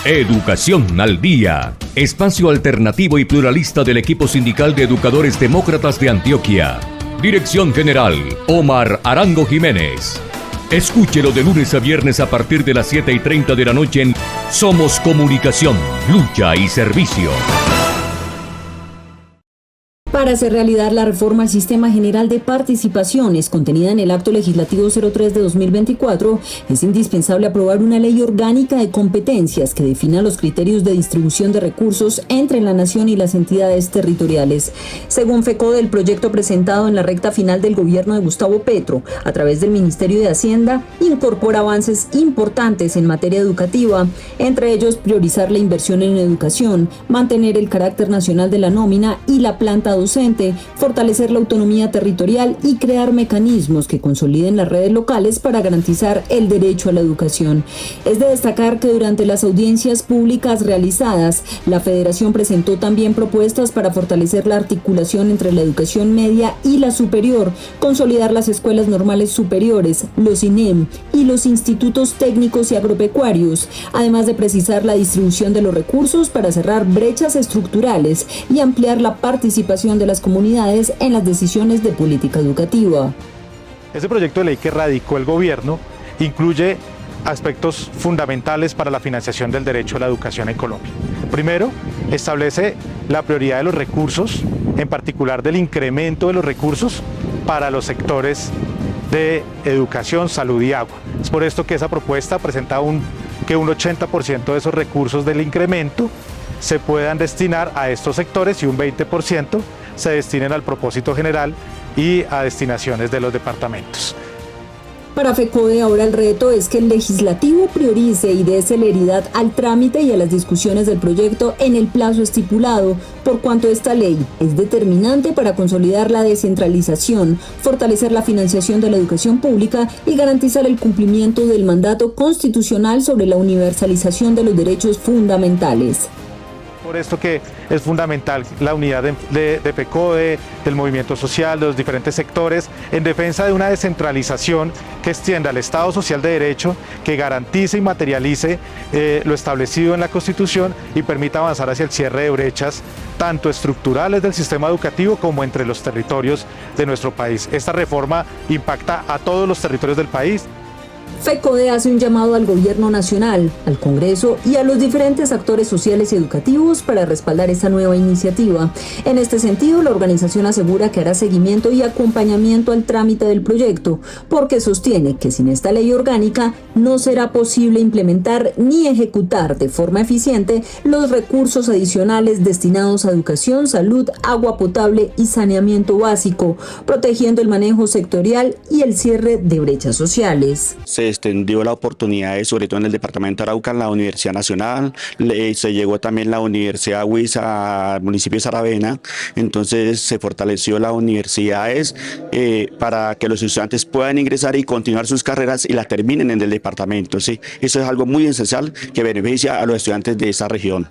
Educación al Día, espacio alternativo y pluralista del equipo sindical de educadores demócratas de Antioquia. Dirección General, Omar Arango Jiménez. Escúchelo de lunes a viernes a partir de las 7:30 de la noche en Somos Comunicación, Lucha y Servicio. Para hacer realidad la reforma al Sistema General de Participaciones contenida en el Acto Legislativo 03 de 2024, es indispensable aprobar una ley orgánica de competencias que defina los criterios de distribución de recursos entre la nación y las entidades territoriales. Según FECODE, el proyecto presentado en la recta final del gobierno de Gustavo Petro, a través del Ministerio de Hacienda, incorpora avances importantes en materia educativa, entre ellos priorizar la inversión en educación, mantener el carácter nacional de la nómina y la planta docente, fortalecer la autonomía territorial y crear mecanismos que consoliden las redes locales para garantizar el derecho a la educación. Es de destacar que durante las audiencias públicas realizadas, la Federación presentó también propuestas para fortalecer la articulación entre la educación media y la superior, consolidar las escuelas normales superiores, los INEM y los institutos técnicos y agropecuarios, además de precisar la distribución de los recursos para cerrar brechas estructurales y ampliar la participación de las comunidades en las decisiones de política educativa. Este proyecto de ley que radicó el gobierno incluye aspectos fundamentales para la financiación del derecho a la educación en Colombia. Primero, establece la prioridad de los recursos, en particular del incremento de los recursos para los sectores de educación, salud y agua. Es por esto que esa propuesta presenta que un 80% de esos recursos del incremento se puedan destinar a estos sectores y un 20% se destinen al propósito general y a destinaciones de los departamentos. Para FECODE ahora el reto es que el legislativo priorice y dé celeridad al trámite y a las discusiones del proyecto en el plazo estipulado, por cuanto esta ley es determinante para consolidar la descentralización, fortalecer la financiación de la educación pública y garantizar el cumplimiento del mandato constitucional sobre la universalización de los derechos fundamentales. Por esto que es fundamental la unidad de FECODE, del movimiento social, de los diferentes sectores, en defensa de una descentralización que extienda al Estado social de derecho, que garantice y materialice lo establecido en la Constitución y permita avanzar hacia el cierre de brechas, tanto estructurales del sistema educativo como entre los territorios de nuestro país. Esta reforma impacta a todos los territorios del país. FECODE hace un llamado al Gobierno Nacional, al Congreso y a los diferentes actores sociales y educativos para respaldar esta nueva iniciativa. En este sentido, la organización asegura que hará seguimiento y acompañamiento al trámite del proyecto, porque sostiene que sin esta ley orgánica no será posible implementar ni ejecutar de forma eficiente los recursos adicionales destinados a educación, salud, agua potable y saneamiento básico, protegiendo el manejo sectorial y el cierre de brechas sociales. Se extendió la oportunidad, sobre todo en el departamento de Arauca, en la Universidad Nacional, se llegó también la Universidad UIS al municipio de Saravena, entonces se fortaleció las universidades para que los estudiantes puedan ingresar y continuar sus carreras y las terminen en el departamento, ¿sí? Eso es algo muy esencial que beneficia a los estudiantes de esa región.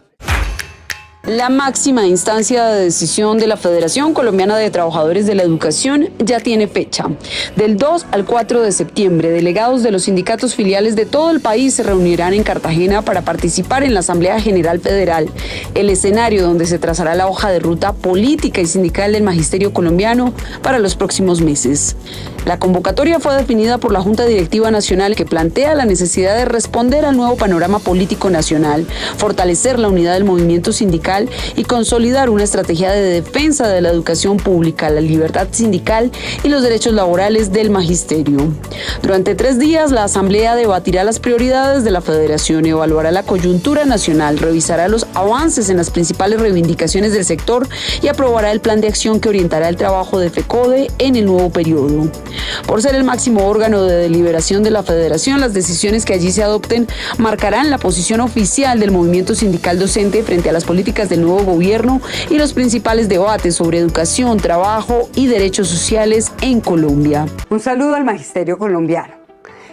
La máxima instancia de decisión de la Federación Colombiana de Trabajadores de la Educación ya tiene fecha. Del 2 al 4 de septiembre, delegados de los sindicatos filiales de todo el país se reunirán en Cartagena para participar en la Asamblea General Federal, el escenario donde se trazará la hoja de ruta política y sindical del magisterio colombiano para los próximos meses. La convocatoria fue definida por la Junta Directiva Nacional, que plantea la necesidad de responder al nuevo panorama político nacional, fortalecer la unidad del movimiento sindical y consolidar una estrategia de defensa de la educación pública, la libertad sindical y los derechos laborales del magisterio. Durante 3 días, la Asamblea debatirá las prioridades de la Federación, evaluará la coyuntura nacional, revisará los avances en las principales reivindicaciones del sector y aprobará el plan de acción que orientará el trabajo de FECODE en el nuevo periodo. Por ser el máximo órgano de deliberación de la Federación, las decisiones que allí se adopten marcarán la posición oficial del movimiento sindical docente frente a las políticas del nuevo gobierno y los principales debates sobre educación, trabajo y derechos sociales en Colombia. Un saludo al magisterio colombiano.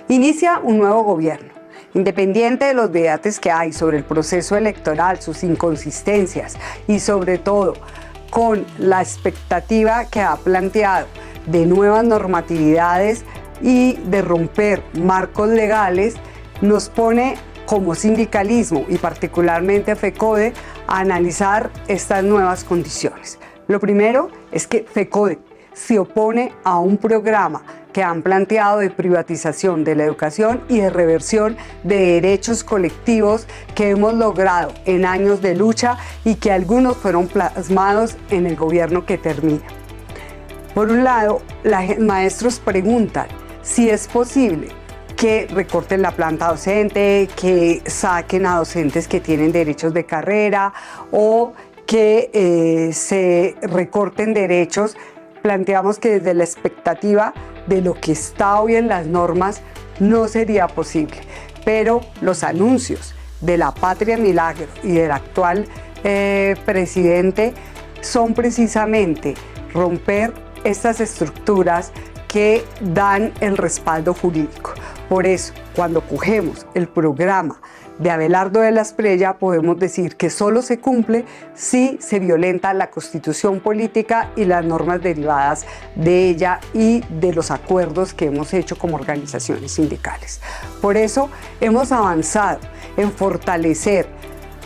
Inicia un nuevo gobierno. Independiente de los debates que hay sobre el proceso electoral, sus inconsistencias y sobre todo con la expectativa que ha planteado de nuevas normatividades y de romper marcos legales, nos pone como sindicalismo y particularmente FECODE a analizar estas nuevas condiciones. Lo primero es que FECODE se opone a un programa que han planteado de privatización de la educación y de reversión de derechos colectivos que hemos logrado en años de lucha y que algunos fueron plasmados en el gobierno que termina. Por un lado, los maestros preguntan si es posible que recorten la planta docente, que saquen a docentes que tienen derechos de carrera o que se recorten derechos. Planteamos que desde la expectativa de lo que está hoy en las normas no sería posible, pero los anuncios de la Patria Milagro y del actual presidente son precisamente romper estas estructuras que dan el respaldo jurídico. Por eso, cuando cogemos el programa de Abelardo de la Espriella, podemos decir que solo se cumple si se violenta la Constitución política y las normas derivadas de ella y de los acuerdos que hemos hecho como organizaciones sindicales. Por eso hemos avanzado en fortalecer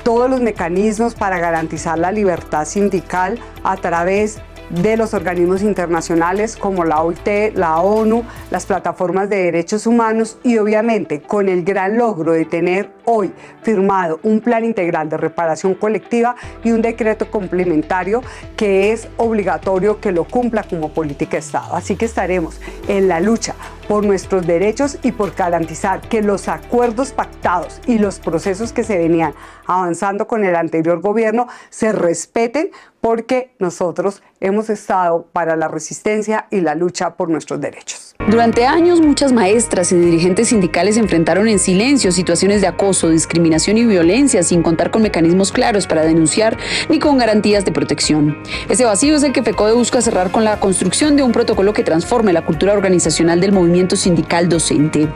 todos los mecanismos para garantizar la libertad sindical a través de los organismos internacionales como la OIT, la ONU, las plataformas de derechos humanos y obviamente con el gran logro de tener hoy firmado un plan integral de reparación colectiva y un decreto complementario que es obligatorio que lo cumpla como política de Estado. Así que estaremos en la lucha por nuestros derechos y por garantizar que los acuerdos pactados y los procesos que se venían avanzando con el anterior gobierno se respeten, porque nosotros hemos estado para la resistencia y la lucha por nuestros derechos. Durante años, muchas maestras y dirigentes sindicales enfrentaron en silencio situaciones de acoso, discriminación y violencia sin contar con mecanismos claros para denunciar ni con garantías de protección. Ese vacío es el que FECODE busca cerrar con la construcción de un protocolo que transforme la cultura organizacional del movimiento sindical docente.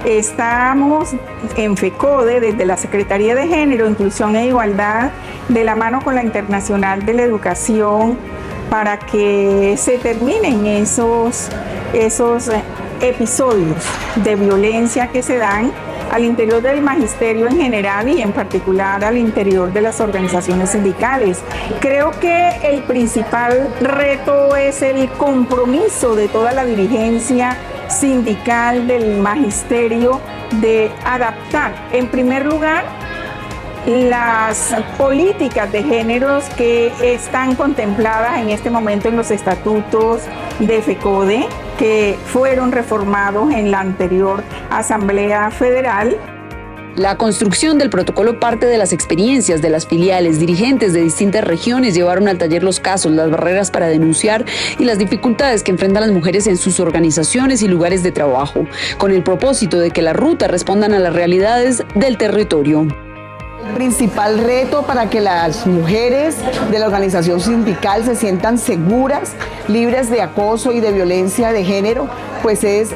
Estamos en FECODE desde la Secretaría de Género, Inclusión e Igualdad, de la mano con la Internacional de la Educación, para que se terminen esos episodios de violencia que se dan al interior del magisterio en general y en particular al interior de las organizaciones sindicales. Creo que el principal reto es el compromiso de toda la dirigencia sindical del magisterio de adaptar, en primer lugar, las políticas de géneros que están contempladas en este momento en los estatutos de FECODE, que fueron reformados en la anterior Asamblea Federal. La construcción del protocolo parte de las experiencias de las filiales. Dirigentes de distintas regiones llevaron al taller los casos, las barreras para denunciar y las dificultades que enfrentan las mujeres en sus organizaciones y lugares de trabajo, con el propósito de que las rutas respondan a las realidades del territorio. El principal reto para que las mujeres de la organización sindical se sientan seguras, libres de acoso y de violencia de género, pues es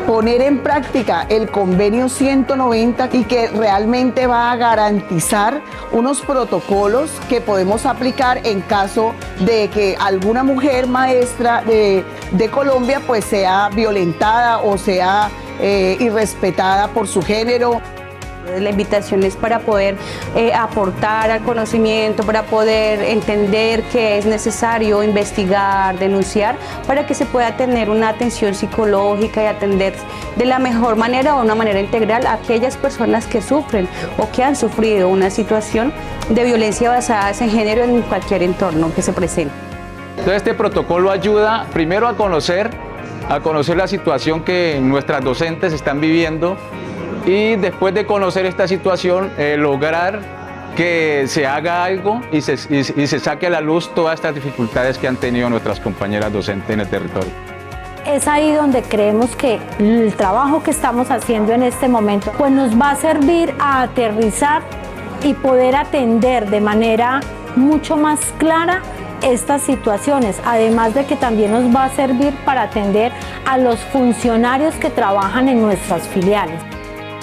poner en práctica el convenio 190 y que realmente va a garantizar unos protocolos que podemos aplicar en caso de que alguna mujer maestra de Colombia pues sea violentada o sea irrespetada por su género. La invitación es para poder aportar al conocimiento, para poder entender que es necesario investigar, denunciar, para que se pueda tener una atención psicológica y atender de la mejor manera o una manera integral a aquellas personas que sufren o que han sufrido una situación de violencia basada en género en cualquier entorno que se presente. Entonces este protocolo ayuda primero a conocer la situación que nuestras docentes están viviendo, y después de conocer esta situación, lograr que se haga algo y se saque a la luz todas estas dificultades que han tenido nuestras compañeras docentes en el territorio. Es ahí donde creemos que el trabajo que estamos haciendo en este momento pues nos va a servir a aterrizar y poder atender de manera mucho más clara estas situaciones, además de que también nos va a servir para atender a los funcionarios que trabajan en nuestras filiales.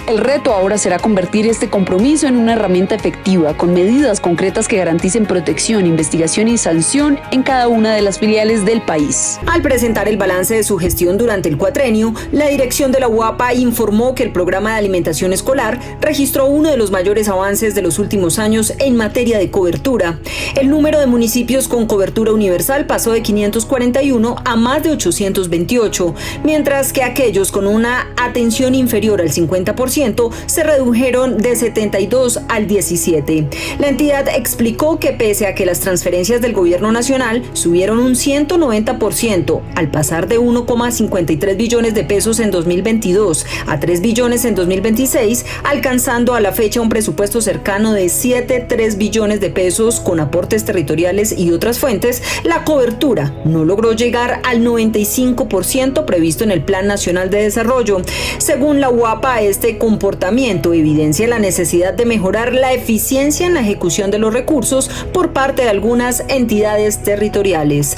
El reto ahora será convertir este compromiso en una herramienta efectiva, con medidas concretas que garanticen protección, investigación y sanción en cada una de las filiales del país. Al presentar el balance de su gestión durante el cuatrenio, la dirección de la UAPA informó que el programa de alimentación escolar registró uno de los mayores avances de los últimos años en materia de cobertura. El número de municipios con cobertura universal pasó de 541 a más de 828, mientras que aquellos con una atención inferior al 50% se redujeron de 72 al 17. La entidad explicó que pese a que las transferencias del gobierno nacional subieron un 190% al pasar de 1,53 billones de pesos en 2022 a 3 billones en 2026, alcanzando a la fecha un presupuesto cercano de 7,3 billones de pesos con aportes territoriales y otras fuentes, la cobertura no logró llegar al 95% previsto en el Plan Nacional de Desarrollo. Según la UAPA, este comportamiento evidencia la necesidad de mejorar la eficiencia en la ejecución de los recursos por parte de algunas entidades territoriales.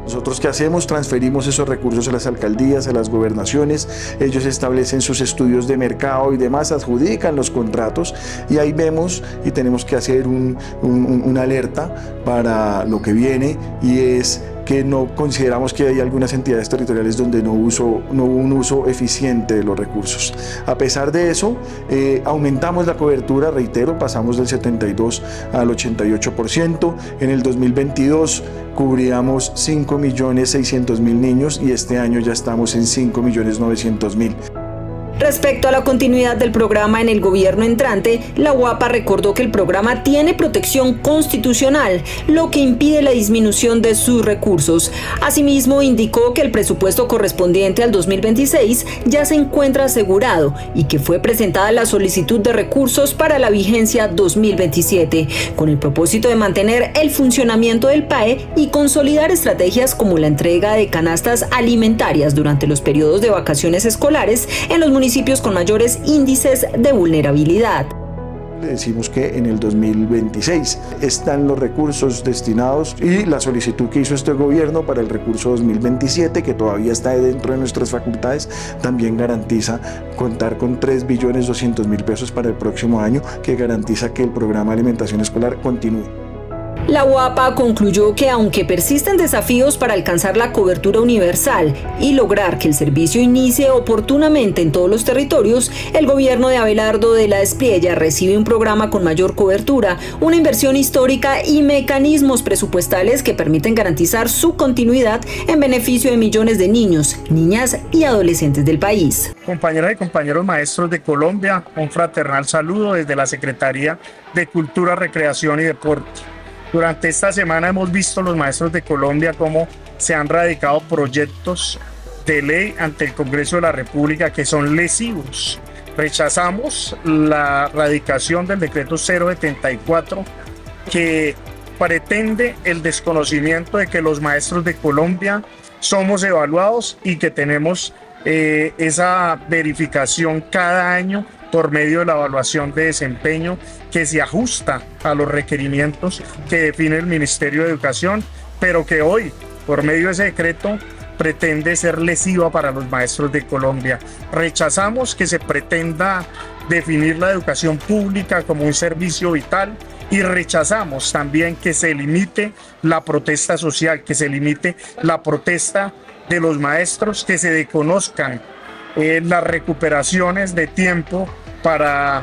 ¿Nosotros qué hacemos? Transferimos esos recursos a las alcaldías, a las gobernaciones, ellos establecen sus estudios de mercado y demás, adjudican los contratos y ahí vemos y tenemos que hacer una alerta para lo que viene, y es que no consideramos que hay algunas entidades territoriales donde no hubo un uso eficiente de los recursos. A pesar de eso, aumentamos la cobertura, reitero, pasamos del 72 al 88%. En el 2022 cubríamos 5.600.000 niños y este año ya estamos en 5.900.000. Respecto a la continuidad del programa en el gobierno entrante, la UAPA recordó que el programa tiene protección constitucional, lo que impide la disminución de sus recursos. Asimismo, indicó que el presupuesto correspondiente al 2026 ya se encuentra asegurado y que fue presentada la solicitud de recursos para la vigencia 2027, con el propósito de mantener el funcionamiento del PAE y consolidar estrategias como la entrega de canastas alimentarias durante los periodos de vacaciones escolares en los municipios con mayores índices de vulnerabilidad. Le decimos que en el 2026 están los recursos destinados, y la solicitud que hizo este gobierno para el recurso 2027, que todavía está dentro de nuestras facultades, también garantiza contar con 3.200.000 pesos para el próximo año, que garantiza que el programa de alimentación escolar continúe. La UAPA concluyó que aunque persisten desafíos para alcanzar la cobertura universal y lograr que el servicio inicie oportunamente en todos los territorios, el gobierno de Abelardo de la Espriella recibe un programa con mayor cobertura, una inversión histórica y mecanismos presupuestales que permiten garantizar su continuidad en beneficio de millones de niños, niñas y adolescentes del país. Compañeras y compañeros maestros de Colombia, un fraternal saludo desde la Secretaría de Cultura, Recreación y Deporte. Durante esta semana hemos visto los maestros de Colombia cómo se han radicado proyectos de ley ante el Congreso de la República que son lesivos. Rechazamos la radicación del decreto 074 que pretende el desconocimiento de que los maestros de Colombia somos evaluados y que tenemos esa verificación cada año por medio de la evaluación de desempeño que se ajusta a los requerimientos que define el Ministerio de Educación, pero que hoy, por medio de ese decreto, pretende ser lesiva para los maestros de Colombia. Rechazamos que se pretenda definir la educación pública como un servicio vital, y rechazamos también que se limite la protesta social, que se limite la protesta de los maestros, que se desconozcan las recuperaciones de tiempo para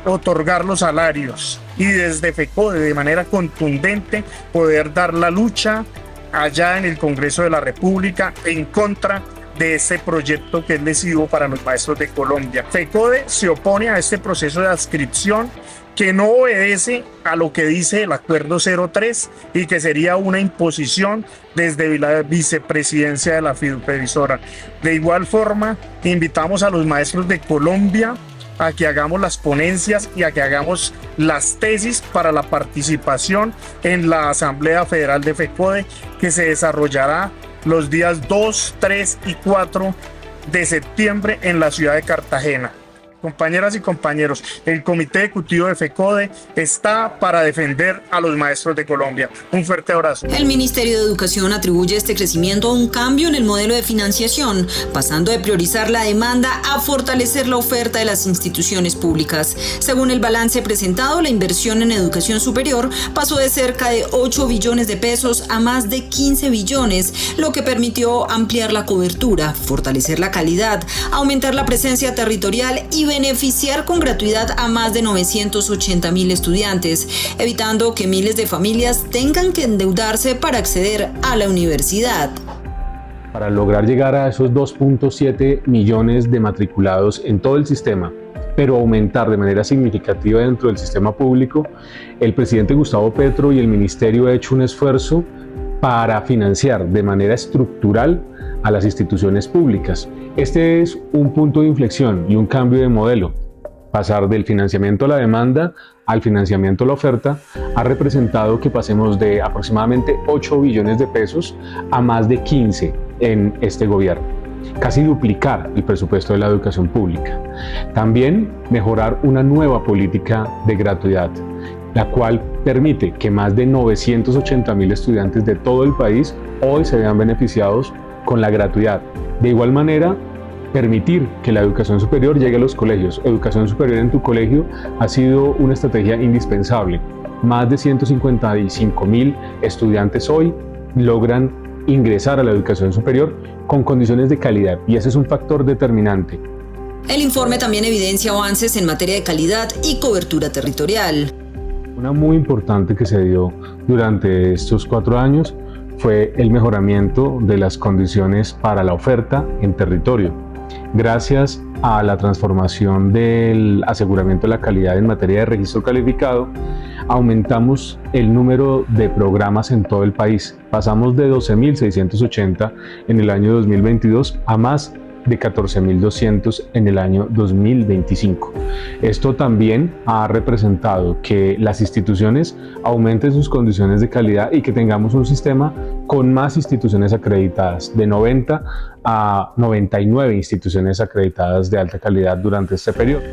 otorgar los salarios, y desde FECODE de manera contundente poder dar la lucha allá en el Congreso de la República en contra de este proyecto que es lesivo para los maestros de Colombia. FECODE se opone a este proceso de adscripción que no obedece a lo que dice el Acuerdo 03 y que sería una imposición desde la vicepresidencia de la fiduprevisora. De igual forma, invitamos a los maestros de Colombia a que hagamos las ponencias y a que hagamos las tesis para la participación en la Asamblea Federal de FECODE, que se desarrollará los días 2, 3 y 4 de septiembre en la ciudad de Cartagena. Compañeras y compañeros, el Comité Ejecutivo de FECODE está para defender a los maestros de Colombia. Un fuerte abrazo. El Ministerio de Educación atribuye este crecimiento a un cambio en el modelo de financiación, pasando de priorizar la demanda a fortalecer la oferta de las instituciones públicas. Según el balance presentado, la inversión en educación superior pasó de cerca de 8 billones de pesos a más de 15 billones, lo que permitió ampliar la cobertura, fortalecer la calidad, aumentar la presencia territorial y beneficiar con gratuidad a más de 980.000 estudiantes, evitando que miles de familias tengan que endeudarse para acceder a la universidad. Para lograr llegar a esos 2.7 millones de matriculados en todo el sistema, pero aumentar de manera significativa dentro del sistema público, el presidente Gustavo Petro y el ministerio han hecho un esfuerzo para financiar de manera estructural a las instituciones públicas. Este es un punto de inflexión y un cambio de modelo. Pasar del financiamiento a la demanda al financiamiento a la oferta ha representado que pasemos de aproximadamente 8 billones de pesos a más de 15 en este gobierno. Casi duplicar el presupuesto de la educación pública. También mejorar una nueva política de gratuidad, la cual permite que más de 980.000 estudiantes de todo el país hoy se vean beneficiados con la gratuidad. De igual manera, permitir que la educación superior llegue a los colegios. Educación superior en tu colegio ha sido una estrategia indispensable. Más de 155.000 estudiantes hoy logran ingresar a la educación superior con condiciones de calidad, y ese es un factor determinante. El informe también evidencia avances en materia de calidad y cobertura territorial. Una muy importante que se dio durante estos 4 años fue el mejoramiento de las condiciones para la oferta en territorio. Gracias a la transformación del aseguramiento de la calidad en materia de registro calificado, aumentamos el número de programas en todo el país. Pasamos de 12.680 en el año 2022 a más de 14.200 en el año 2025. Esto también ha representado que las instituciones aumenten sus condiciones de calidad y que tengamos un sistema con más instituciones acreditadas, de 90 a 99 instituciones acreditadas de alta calidad durante este periodo.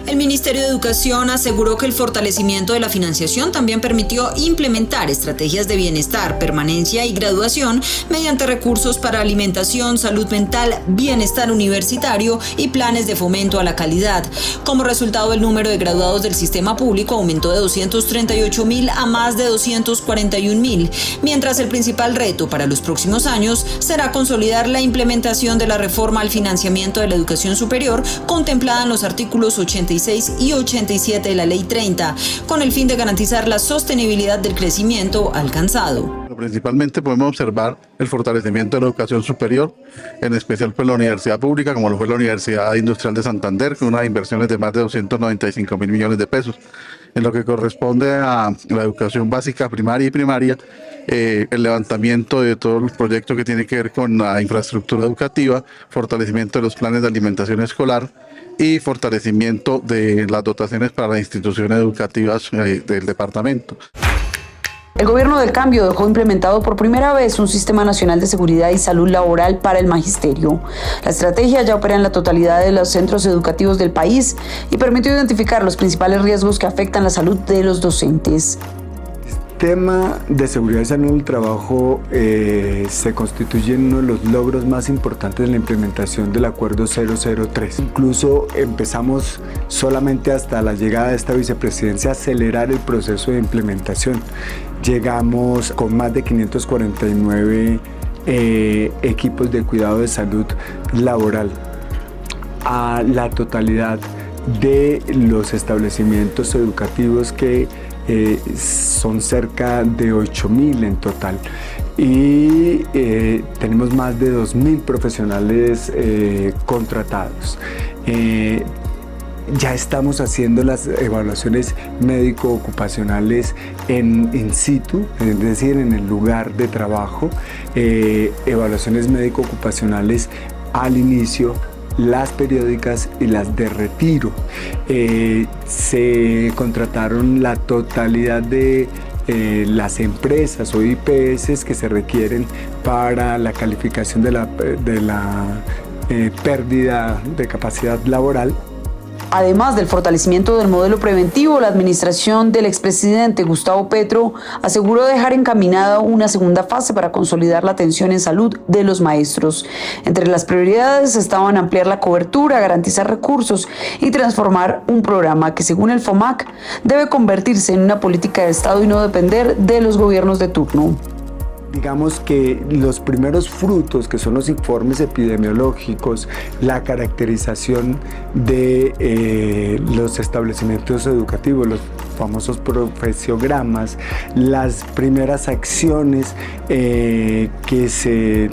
El Ministerio de Educación aseguró que el fortalecimiento de la financiación también permitió implementar estrategias de bienestar, permanencia y graduación mediante recursos para alimentación, salud mental, bienestar universitario y planes de fomento a la calidad. Como resultado, el número de graduados del sistema público aumentó de 238.000 a más de 241.000, mientras el principal reto para los próximos años será consolidar la implementación de la reforma al financiamiento de la educación superior contemplada en los artículos 86 y 87 de la Ley 30, con el fin de garantizar la sostenibilidad del crecimiento alcanzado. Principalmente podemos observar el fortalecimiento de la educación superior, en especial pues la universidad pública, como lo fue la Universidad Industrial de Santander, con unas inversiones de más de 295.000 millones de pesos. En lo que corresponde a la educación básica, primaria y primaria, el levantamiento de todos los proyectos que tienen que ver con la infraestructura educativa, fortalecimiento de los planes de alimentación escolar y fortalecimiento de las dotaciones para las instituciones educativas del departamento. El gobierno del cambio dejó implementado por primera vez un sistema nacional de seguridad y salud laboral para el magisterio. La estrategia ya opera en la totalidad de los centros educativos del país y permitió identificar los principales riesgos que afectan la salud de los docentes. El tema de seguridad y salud en el trabajo se constituye en uno de los logros más importantes de la implementación del Acuerdo 003. Incluso empezamos solamente hasta la llegada de esta vicepresidencia a acelerar el proceso de implementación. Llegamos con más de 549 equipos de cuidado de salud laboral a la totalidad de los establecimientos educativos que son cerca de 8.000 en total y tenemos más de 2.000 profesionales contratados. Ya estamos haciendo las evaluaciones médico-ocupacionales in situ, es decir, en el lugar de trabajo, evaluaciones médico-ocupacionales al inicio, las periódicas y las de retiro. Se contrataron la totalidad de las empresas o IPS que se requieren para la calificación de la pérdida de capacidad laboral. Además del fortalecimiento del modelo preventivo, la administración del expresidente Gustavo Petro aseguró dejar encaminada una segunda fase para consolidar la atención en salud de los maestros. Entre las prioridades estaban ampliar la cobertura, garantizar recursos y transformar un programa que, según el FOMAC, debe convertirse en una política de Estado y no depender de los gobiernos de turno. Digamos que los primeros frutos, que son los informes epidemiológicos, la caracterización de los establecimientos educativos, los famosos profesiogramas, las primeras acciones que se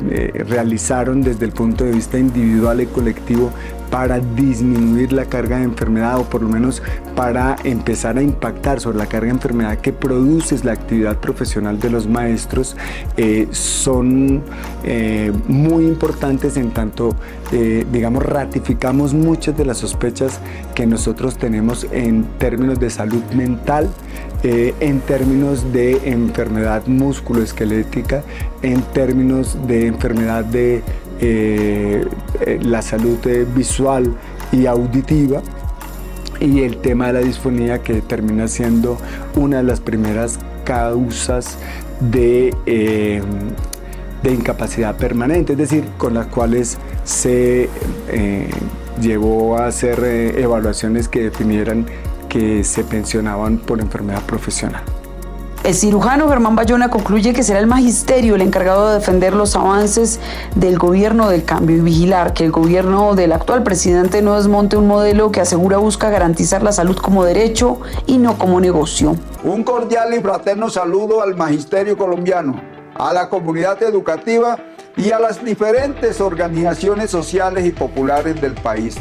realizaron desde el punto de vista individual y colectivo para disminuir la carga de enfermedad, o por lo menos para empezar a impactar sobre la carga de enfermedad que produce la actividad profesional de los maestros, son muy importantes, en tanto digamos, ratificamos muchas de las sospechas que nosotros tenemos en términos de salud mental, en términos de enfermedad musculoesquelética, en términos de enfermedad de la salud visual y auditiva, y el tema de la disfonía, que termina siendo una de las primeras causas de incapacidad permanente, es decir, con las cuales se llevó a hacer evaluaciones que definieran que se pensionaban por enfermedad profesional. El cirujano Germán Bayona concluye que será el magisterio el encargado de defender los avances del gobierno del cambio y vigilar que el gobierno del actual presidente no desmonte un modelo que asegura busca garantizar la salud como derecho y no como negocio. Un cordial y fraterno saludo al magisterio colombiano, a la comunidad educativa y a las diferentes organizaciones sociales y populares del país.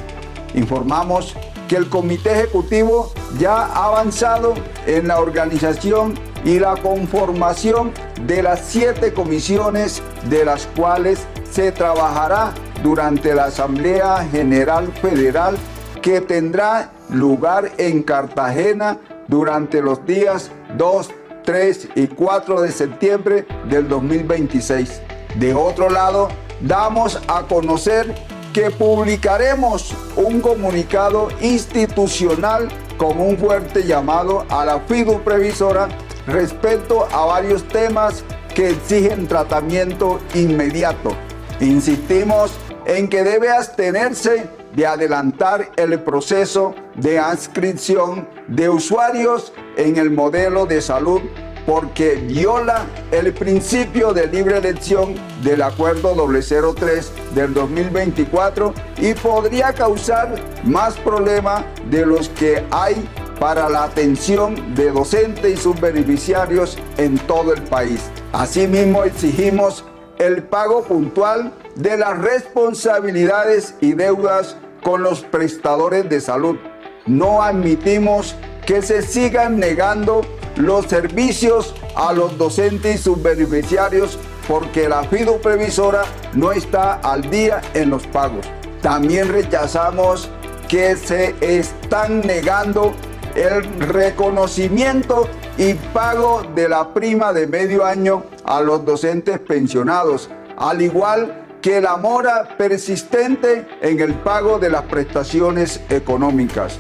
Informamos que el Comité Ejecutivo ya ha avanzado en la organización y la conformación de las 7 comisiones, de las cuales se trabajará durante la Asamblea General Federal, que tendrá lugar en Cartagena durante los días 2, 3 y 4 de septiembre del 2026. De otro lado, damos a conocer que publicaremos un comunicado institucional con un fuerte llamado a la FIDU Previsora respecto a varios temas que exigen tratamiento inmediato. Insistimos en que debe abstenerse de adelantar el proceso de adscripción de usuarios en el modelo de salud, porque viola el principio de libre elección del Acuerdo 003 del 2024 y podría causar más problemas de los que hay para la atención de docentes y sus beneficiarios en todo el país. Asimismo, exigimos el pago puntual de las responsabilidades y deudas con los prestadores de salud. No admitimos que se sigan negando los servicios a los docentes y sus beneficiarios porque la FIDU Previsora no está al día en los pagos. También rechazamos que se están negando el reconocimiento y pago de la prima de medio año a los docentes pensionados, al igual que la mora persistente en el pago de las prestaciones económicas.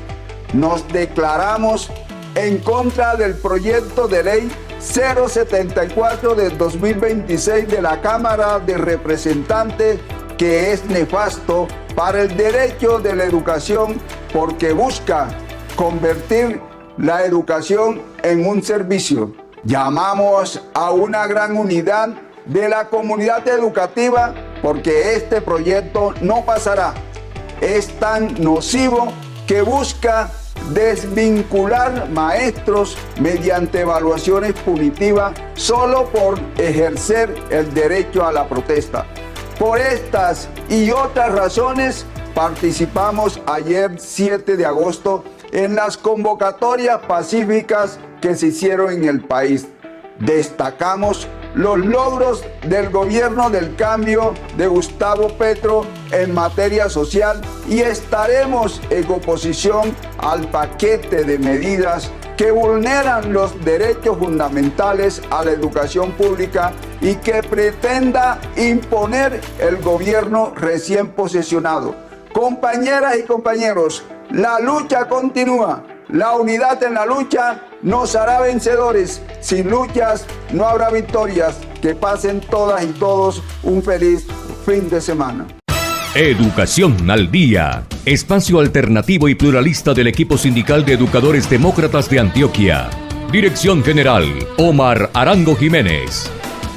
Nos declaramos en contra del proyecto de ley 074 del 2026 de la Cámara de Representantes, que es nefasto para el derecho de la educación porque busca convertir la educación en un servicio. Llamamos a una gran unidad de la comunidad educativa porque este proyecto no pasará. Es tan nocivo que busca desvincular maestros mediante evaluaciones punitivas solo por ejercer el derecho a la protesta. Por estas y otras razones participamos ayer 7 de agosto en las convocatorias pacíficas que se hicieron en el país. Destacamos los logros del gobierno del cambio de Gustavo Petro en materia social y estaremos en oposición al paquete de medidas que vulneran los derechos fundamentales a la educación pública y que pretenda imponer el gobierno recién posesionado. Compañeras y compañeros, La lucha continúa. La unidad en la lucha nos hará vencedores. Sin luchas no habrá victorias. Que pasen todas y todos un feliz fin de semana. Educación al Día, espacio alternativo y pluralista del equipo sindical de educadores demócratas de Antioquia. Dirección General, Omar Arango Jiménez.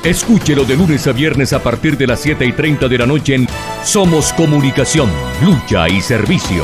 Escúchelo de lunes a viernes a partir de las 7:30 de la noche en Somos Comunicación, Lucha y Servicio.